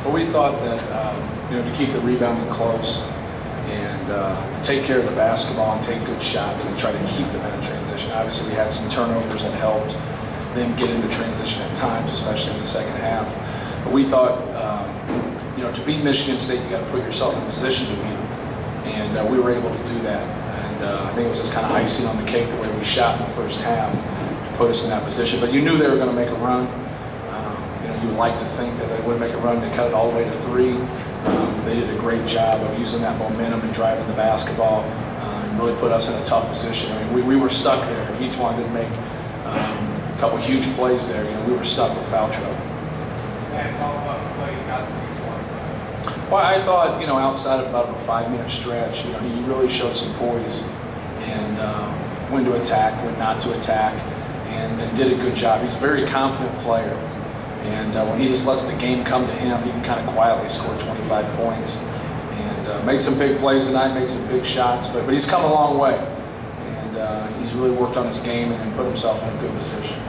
But we thought that to keep the rebounding close and to take care of the basketball and take good shots and try to keep them in a transition. Obviously, we had some turnovers that helped them get into transition at times, especially in the second half. But we thought, to beat Michigan State, you got to put yourself in a position to beat them, and we were able to do that. And I think it was just kind of icing on the cake the way we shot in the first half to put us in that position. But you knew they were going to make a run. You would like to think that they would make a run. They cut it all the way to 3. They did a great job of using that momentum and driving the basketball and really put us in a tough position. I mean, we were stuck there. If each one didn't make a couple huge plays there, we were stuck with foul trouble. And how about the play you got from each one? Well, I thought, outside of about a 5-minute stretch, he really showed some poise and when to attack, when not to attack, and did a good job. He's a very confident player. And when he just lets the game come to him, he can kind of quietly score 25 points. And made some big plays tonight, made some big shots, but he's come a long way. And he's really worked on his game and put himself in a good position.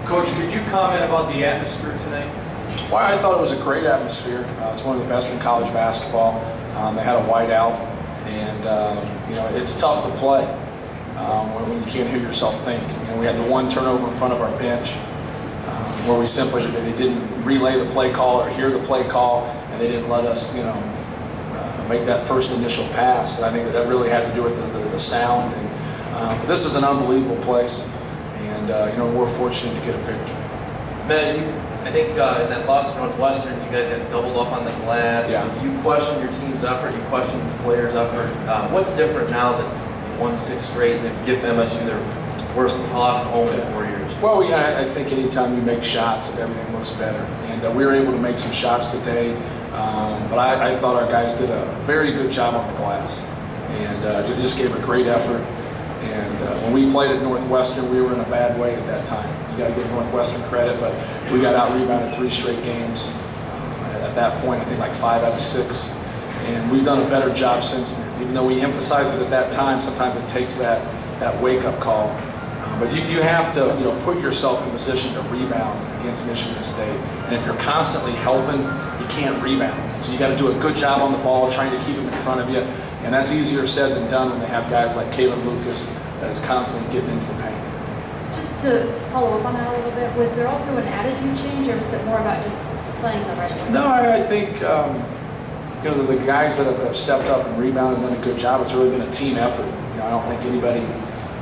Coach, could you comment about the atmosphere tonight? Well, I thought it was a great atmosphere. It's one of the best in college basketball. They had a whiteout, and it's tough to play when you can't hear yourself think. We had the one turnover in front of our bench, where we simply they didn't relay the play call or hear the play call, and they didn't let us make that first initial pass. And I think that really had to do with the sound. And but this is an unbelievable place, and we're fortunate to get a victory. Matt, I think in that loss to Northwestern, you guys got doubled up on the glass. Yeah. You questioned your team's effort. You questioned the players' effort. What's different now that you won 6 straight and give MSU their worst loss at home in 4 years? Well, I think anytime you make shots, everything looks better. And we were able to make some shots today. But I thought our guys did a very good job on the glass. And just gave a great effort. And when we played at Northwestern, we were in a bad way at that time. You got to give Northwestern credit, but we got out-rebounded 3 straight games. At that point, I think like 5 out of 6. And we've done a better job since then. Even though we emphasized it at that time, sometimes it takes that wake-up call. But you have to put yourself in a position to rebound against Michigan State. And if you're constantly helping, you can't rebound. So you got to do a good job on the ball, trying to keep them in front of you. And that's easier said than done when they have guys like Caleb Lucas that is constantly getting into the paint. Just to follow up on that a little bit, was there also an attitude change, or was it more about just playing the right way? No, I think the guys that have stepped up and rebounded and done a good job. It's really been a team effort. I don't think anybody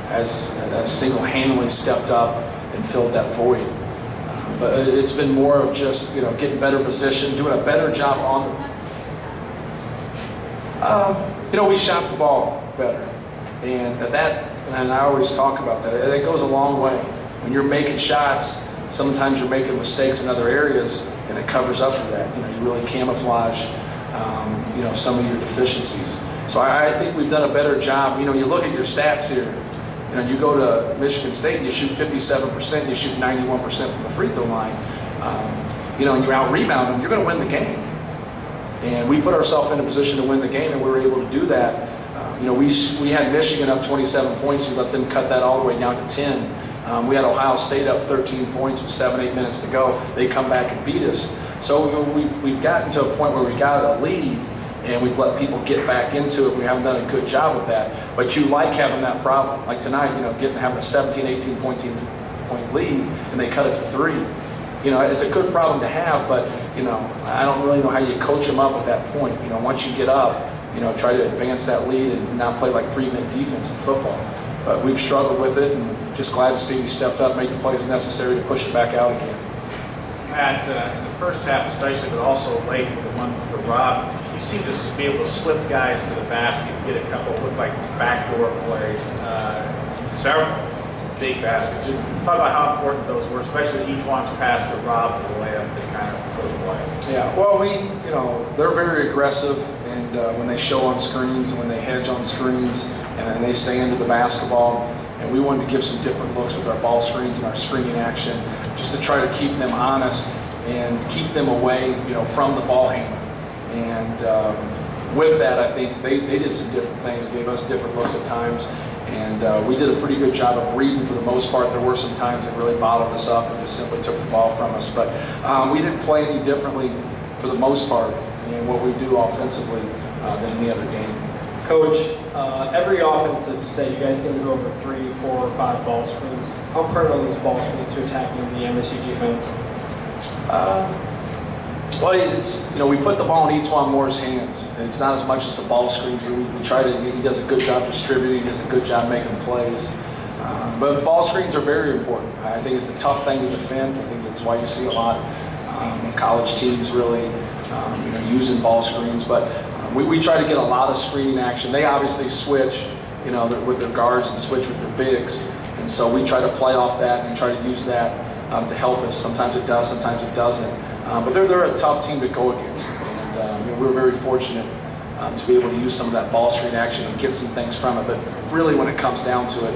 has single-handedly stepped up and filled that void. But it's been more of just getting better position, doing a better job on the. We shot the ball better, and and I always talk about that. It goes a long way. When you're making shots, sometimes you're making mistakes in other areas, and it covers up for that. You really camouflage, some of your deficiencies. So I think we've done a better job. You look at your stats here. You go to Michigan State and you shoot 57%, you shoot 91% from the free throw line, and you out-rebound them, you're going to win the game. And we put ourselves in a position to win the game, and we were able to do that. We had Michigan up 27 points. We let them cut that all the way down to 10. We had Ohio State up 13 points with 7-8 minutes to go. They come back and beat us. So we've gotten to a point where we got a lead, and we've let people get back into it. We haven't done a good job with that. But you like having that problem. Like tonight, having a 17, 18 point lead, and they cut it to 3. It's a good problem to have, but, I don't really know how you coach them up at that point. Once you get up, try to advance that lead and not play like prevent defense in football. But we've struggled with it, and just glad to see we stepped up, made the plays necessary to push it back out again. Matt, in the first half especially, but also late with the one for Rob, you seem to be able to slip guys to the basket, get a couple of look like backdoor plays, several big baskets. Talk about how important those were, especially each one's pass to Rob for the layup that kind of put it away. Yeah, well, they're very aggressive, and when they show on screens and when they hedge on screens, and then they stay into the basketball. And we wanted to give some different looks with our ball screens and our screening action, just to try to keep them honest and keep them away, from the ball handler. And with that, I think they did some different things, gave us different looks at times, and we did a pretty good job of reading for the most part. There were some times that really bottled us up and just simply took the ball from us, but we didn't play any differently for the most part, in what we do offensively than any other game. Coach, every offensive set, you guys seem to go over 3, 4, or 5 ball screens. How important are those ball screens to attacking the MSU defense? Well, it's, you know, we put the ball in Etuan Moore's hands. And it's not as much as the ball screens. We try to, he does a good job distributing, he does a good job making plays. But ball screens are very important. I think it's a tough thing to defend. I think that's why you see a lot of college teams really you know, using ball screens. But we try to get a lot of screening action. They obviously switch, you know, with their guards and switch with their bigs. And so we try to play off that and try to use that to help us. Sometimes it does, sometimes it doesn't. But they're a tough team to go against. And you know, we're very fortunate to be able to use some of that ball screen action and get some things from it. But really when it comes down to it,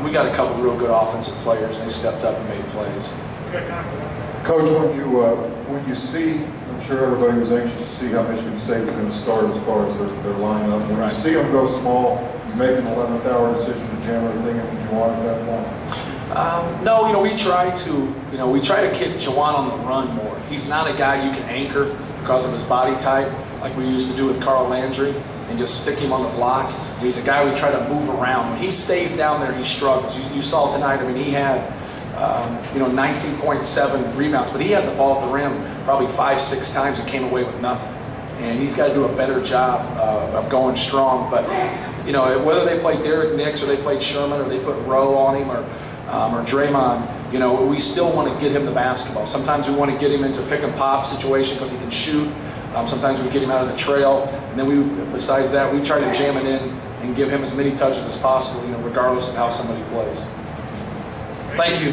we got a couple real good offensive players, and they stepped up and made plays. Coach, when you see, I'm sure everybody was anxious to see how Michigan State was going to start as far as their lineup. When you see them go small, you make an 11th hour decision to jam everything in with Juwan at that point? No, you know, we try to kick Juwan on the run more. He's not a guy you can anchor because of his body type, like we used to do with Carl Landry, and just stick him on the block. He's a guy we try to move around. When he stays down there, he struggles. You saw tonight, I mean, he had, you know, 19.7 rebounds, but he had the ball at the rim probably 5-6 times and came away with nothing. And he's got to do a better job of going strong. But, you know, whether they play Derek Nix or they played Sherman or they put Rowe on him or Draymond, you know, we still want to get him the basketball. Sometimes we want to get him into pick and pop situation because he can shoot. Sometimes we get him out of the trail. And then besides that, we try to jam it in and give him as many touches as possible, you know, regardless of how somebody plays. Thank you.